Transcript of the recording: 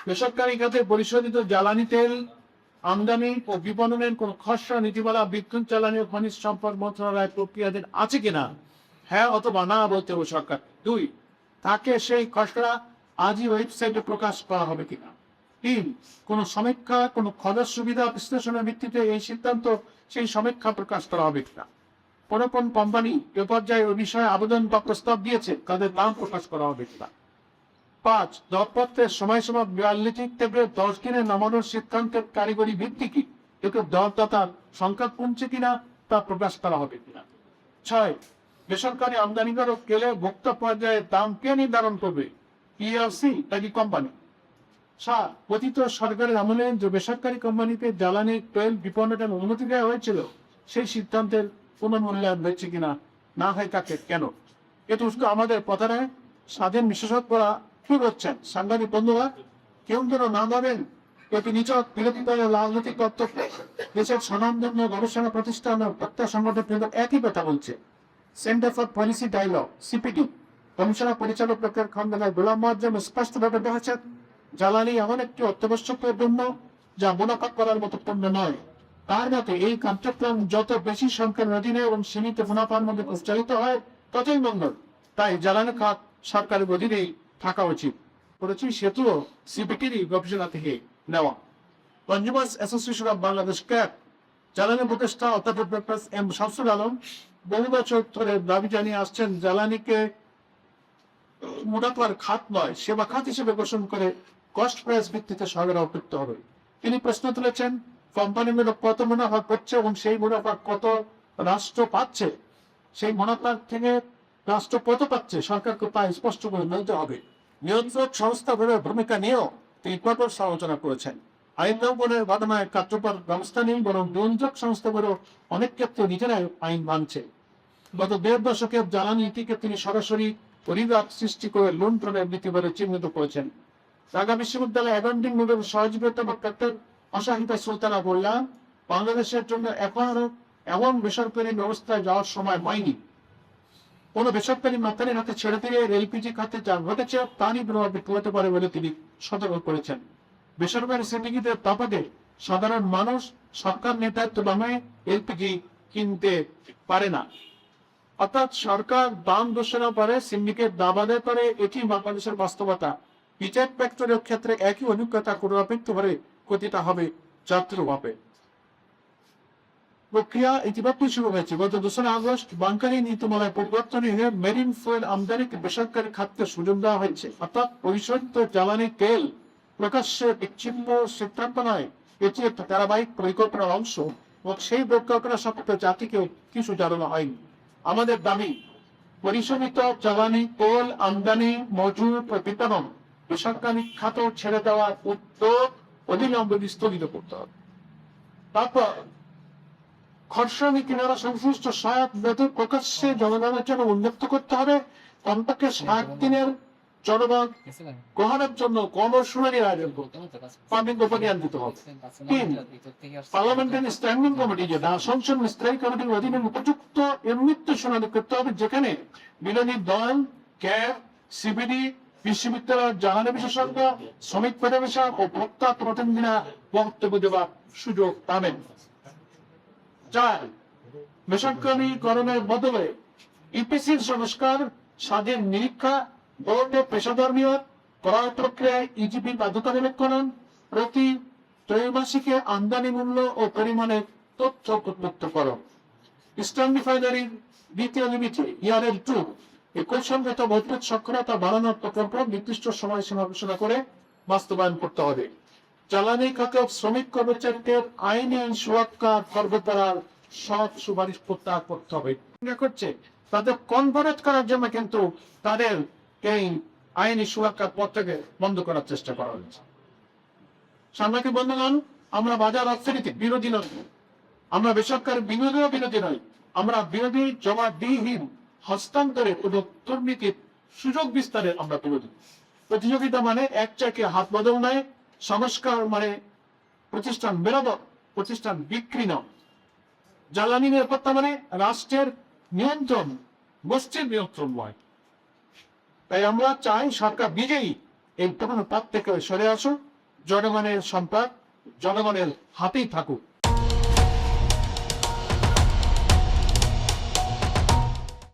বেসরকারি খাতে পরিশোধিত জ্বালানি তেল আমদানি ও বিপণনের কোন খসড়া নীতিমালা বিদ্যুৎ জ্বালানি ও খনিজ সম্পদ মন্ত্রণালয় প্রক্রিয়াধীন আছে কিনা, হ্যাঁ অথবা না বলতে হবে সরকার। 2, তাকে সেই খসড়া আজই ওয়েবসাইটে প্রকাশ করা হবে কিনা। 3, কোন সমীক্ষা কোন খরচ সুবিধা বিশ্লেষণের ভিত্তিতে এই সিদ্ধান্ত সেই সমীক্ষা প্রকাশ করা হবে কিনা। কোন কোম্পানি এ পর্যায়ে ওই বিষয়ে আবেদন বা প্রস্তাব দিয়েছে, তাদের নাম প্রকাশ করা হবে কিনা। 5, দরপত্রের সময়সীমা 42 থেকে 10 দিনে নামানোর সিদ্ধান্তের কারিগরি ভিত্তি কি, এতে দরদাতার সংখ্যা কমছে কিনা তা প্রকাশ করা হবে কিনা। 6, বেসরকারি আমদানিকারক কেলে ভোক্তা পর্যায়ে দাম কে নির্ধারণ করবে, পিএলসি নাকি কোম্পানি। 7, পতিত সরকারের আমলে যে বেসরকারি কোম্পানিতে জ্বালানি তেল বিপণনের অনুমতি দেওয়া হয়েছিল, সেই সিদ্ধান্তের পুনর্মূল্যায়ন হয়েছে কিনা, না হয় কাকে কেন। এটা শুধু আমাদের প্রধানের স্বাধীন বিশেষজ্ঞরা কি করছেন। সাংবাদিক বন্ধুরা, কেউ যেন না ভাবেন এটি নিচক বিরোধী দলের রাজনৈতিক কর্তব্য। দেশের স্বনামধন্য গবেষণা প্রতিষ্ঠান ও প্রত্যয় সংগঠন কিন্তু একই কথা বলছে। Centre for Policy Dialogue CPD commissioner পরিচালক ডক্টর খন্দকার গোলাম মোয়াজ্জেম স্পষ্টভাবে বলেছেন, জ্বালানি এমন একটি অত্যাবশ্যকীয় পণ্য যা মুনাফা করার মতো পণ্য নয়। তার মতে এই কার্যক্রম যত বেশি সংখ্যার অধীনে এবং সীমিত মুনাফার মধ্যে প্রচারিত হয় ততই মঙ্গল। তাই জ্বালানি খাত সরকারের অধীনেই থাকা উচিত। করেছি সেতুও সিপিটির গবেষণা থেকে নেওয়া। Consumers association of Bangladesh cap জ্বালানি উপদেষ্টা অধ্যাপক ডক্টর এম শামসুল আলম বহু বছর ধরে দাবি জানিয়ে আসছেন, জ্বালানিকে মুনাফার খাত নয় সেবা খাত হিসেবে ঘোষণা করে কস্ট প্রাইস ভিত্তিতে সরবরাহ করতে হবে। তিনি প্রশ্ন তুলেছেন, কোম্পানিগুলো কত মুনাফা করছে এবং সেই মুনাফা কত রাষ্ট্র পাচ্ছে, সেই মুনাফার থেকে রাষ্ট্র কত পাচ্ছে সরকারকে তা স্পষ্ট করে বলতে হবে। নিয়ন্ত্রক সংস্থাগুলোর ভূমিকা নিয়েও তিনি কঠোর সমালোচনা করেছেন। আইন লঙ্ঘনের ঘটনায় কার্যকর ব্যবস্থা নেই, বরং নিয়ন্ত্রক সংস্থাগুলো অনেক ক্ষেত্রে নিজেরাই আইন মানছে। গত 1.5 দশকের জ্বালানি নীতিকে তিনি সরাসরি পরিবার সৃষ্টি করে লুণ্ঠনের নীতি বলে চিহ্নিত করেছেন। ঢাকা বিশ্ববিদ্যালয় অ্যাকাউন্টিং বিভাগের সহযোগিতা ডক্টর অসাহিতা সুলতানা বললেন, বাংলাদেশের জন্য এখনো এমন বেসরকারি ব্যবস্থায় যাওয়ার সময় হয়নি। কোন বেসরকারি মাতারির হাতে ছেড়ে দিয়ে এলপিজি খাতে যা ঘটেছে তারই প্রভাব হতে পারে বলে তিনি সতর্ক করেছেন। বেসরকারি সিন্ডিকেটের তাপাতে সাধারণ মানুষ সরকার নেতৃত্ব নামে এলপিজি কিনতে পারে না। অর্থাৎ সরকার দাম ঘোষণা করে, সিন্ডিকেট দাবাদে করে, এটি বাংলাদেশের বাস্তবতা। পিচেক ফ্যাক্টরের ক্ষেত্রে একই অভিজ্ঞতা পুনরাবৃত্তি করে ক্ষতিটা হবে যাত্রীভাবে। প্রক্রিয়া ইতিমধ্যে শুরু হয়েছে। গত 2 আগস্ট বাংকারি নীতিমালায় পরিবর্তন হয়ে মেরিন ফুয়েল আমদানিকে বেসরকারি খাতকে সুযোগ দেওয়া হয়েছে। অর্থাৎ পরিশোধিত জ্বালানি তেল প্রকাশ্যে বিচ্ছিন্ন সিদ্ধান্ত নয়, এটি একটা ধারাবাহিক পরিকল্পনার অংশ এবং সেই পরিকল্পনা সত্ত্বেও জাতিকে কিছু জানানো হয়নি। আমাদের দাবি, পরিশোধিত জ্বালানি তেল আমদানি মজুর বিতরণ বেসরকারি খাত ছেড়ে দেওয়ার উদ্যোগ অবিলম্বে স্থগিত করতে হবে। তারপর খসড়া নীতিমালা সংশ্লিষ্ট সহায়ক বেতন প্রকাশ্যে জনগণের জন্য উন্মুক্ত করতে হবে। কমপক্ষে 60 দিনের জনগণ গ্রহণের জন্য গণশুনানির আয়োজন করতে হবে, ফান্ডিং অভিযান দিতে হবে। 3, পার্লামেন্টারি স্ট্যান্ডিং কমিটি যেটা সংসদ স্থায়ী কমিটির অধীনে উপযুক্ত এমনিত্ব শুনানি করতে হবে, যেখানে বিরোধী দল, ক্যাব, সিবিডি, বিশ্ববিদ্যালয়ের জ্বালানি বিশেষজ্ঞ, শ্রমিক ফেডারেশন ও ভোক্তা প্রতিনিধিরা বক্তব্য দেওয়ার সুযোগ পাবেন। 4, বেসরকারীকরণের বদলে ইপিসির সংস্কার, স্বাধীন নিরীক্ষা, বোর্ডে পেশাদার নিয়োগ, ক্রয় প্রক্রিয়ায় ইজিপি বাধ্যতামূলককরণ, প্রতি ত্রৈমাসিকে আমদানি মূল্য ও পরিমাণের তথ্য উন্মুক্তকরণ। ইস্টার্ন রিফাইনারির দ্বিতীয় লিমিটে ইয়ারের 2 এই কৌশলগত মজবুত সক্ষমতা বাড়ানোর প্রকল্প নির্দিষ্ট সময়সীমা ঘোষণা করে বাস্তবায়ন করতে হবে। জ্বালানি খাতে শ্রমিক কর্মচারীদের আইনি সুরক্ষা খর্ব করার সব সুপারিশ প্রত্যাহার করতে হবে। করছে তাদের কনভার্ট করার জন্য কিন্তু তাদের এই আইনি সুরক্ষার পথ থেকে বন্ধ করার চেষ্টা করা হয়েছে। সাংবাদিক বন্ধুগণ, আমরা বাজার অর্থনীতি বিরোধী নই, আমরা বেসরকারি বিনিয়োগেও বিরোধী নই, আমরা বিরোধী জবাবদিহিহীন হস্তান্তরে কোন দুর্নীতির সুযোগ বিস্তারের আমরা বিরোধী। প্রতিযোগিতা মানে এক চাকে হাত বদল নয়, সংস্কার মানে প্রতিষ্ঠান বেরোবো, প্রতিষ্ঠান বিক্রি নয়। জ্বালানি নিরাপত্তা মানে রাষ্ট্রের নিয়ন্ত্রণ, গোষ্ঠীর নিয়ন্ত্রণ নয়। তাই আমরা চাই সরকার নিজেই এই পুরনো পথ থেকে সরে আসুক জনগণের সম্পদ জনগণের হাতেই থাকুক।